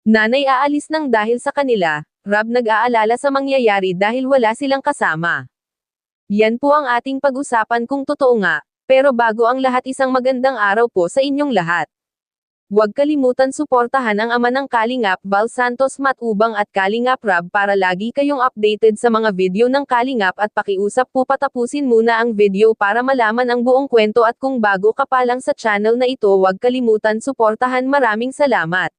Nanay aalis ng dahil sa kanila, Rob nag-aalala sa mangyayari dahil wala silang kasama. Yan po ang ating pag-usapan kung totoo nga, pero bago ang lahat isang magandang araw po sa inyong lahat. Huwag kalimutan suportahan ang ama ng Kalingap Bal Santos Matubang at Kalingap Rob para lagi kayong updated sa mga video ng Kalingap at pakiusap po patapusin muna ang video para malaman ang buong kwento at kung bago ka pa lang sa channel na ito huwag kalimutan suportahan. Maraming salamat.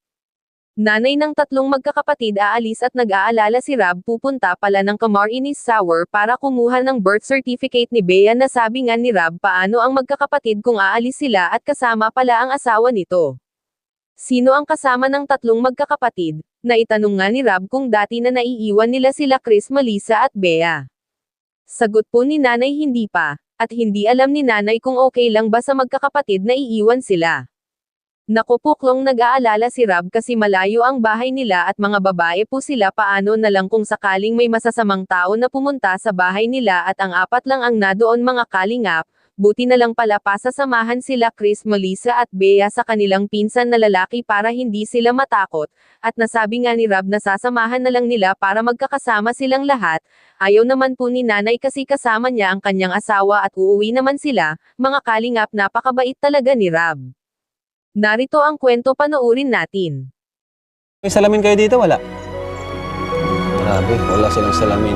Nanay ng tatlong magkakapatid aalis at nag-aalala si Rob pupunta pala ng Camarines Sour para kumuha ng birth certificate ni Bea na sabi nga ni Rob paano ang magkakapatid kung aalis sila at kasama pala ang asawa nito. Sino ang kasama ng tatlong magkakapatid? Naitanong nga ni Rob kung dati na naiiwan nila sila Chris, Melissa at Bea. Sagot po ni nanay hindi pa, at hindi alam ni nanay kung okay lang ba sa magkakapatid na iiwan sila. Naku puklong nag-aalala si Rob kasi malayo ang bahay nila at mga babae po sila paano na lang kung sakaling may masasamang tao na pumunta sa bahay nila at ang apat lang ang nadoon mga kalingap, buti na lang pala pasasamahan sila Chris, Melissa at Bea sa kanilang pinsan na lalaki para hindi sila matakot, at nasabi nga ni Rob na sasamahan na lang nila para magkakasama silang lahat, ayaw naman po ni nanay kasi kasama niya ang kanyang asawa at uuwi naman sila, mga kalingap napakabait talaga ni Rob. Narito ang kwento panoorin natin. May salamin kayo dito? Wala. Grabe, wala silang salamin.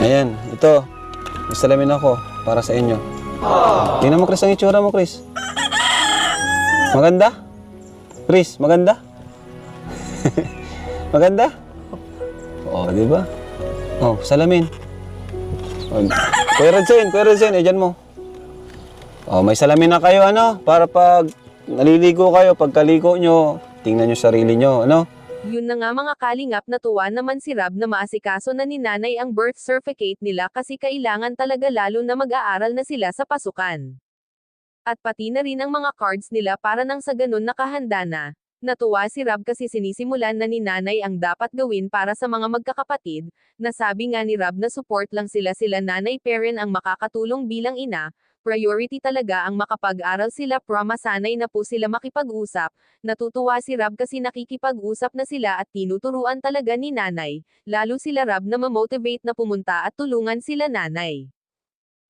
Ayan, ito. May salamin ako para sa inyo. Tingnan mo, Chris, ang itsura mo, Chris. Maganda? Chris, maganda? Maganda? Oh, di ba? Oh, salamin. Oh, Kuya Redzen, dyan mo. Oh, may salamin na kayo, ano? Para pag naliligo kayo, pagkaliko nyo, tingnan nyo sarili nyo, ano? Yun na nga mga kalingap, natuwa naman si Rob na maasikaso na ni nanay ang birth certificate nila kasi kailangan talaga lalo na mag-aaral na sila sa pasukan. At pati na rin ang mga cards nila para nang sa ganun nakahanda na. Natuwa si Rob kasi sinisimulan na ni nanay ang dapat gawin para sa mga magkakapatid, nasabi nga ni Rob na support lang sila nanay parent ang makakatulong bilang ina. Priority talaga ang makapag-aral sila masanay na po sila makipag-usap. Natutuwa si Rob kasi nakikipag-usap na sila at tinuturuan talaga ni nanay, lalo sila Rob na ma-motivate na pumunta at tulungan sila nanay.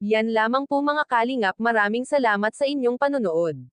Yan lamang po mga kalingap, maraming salamat sa inyong panonood.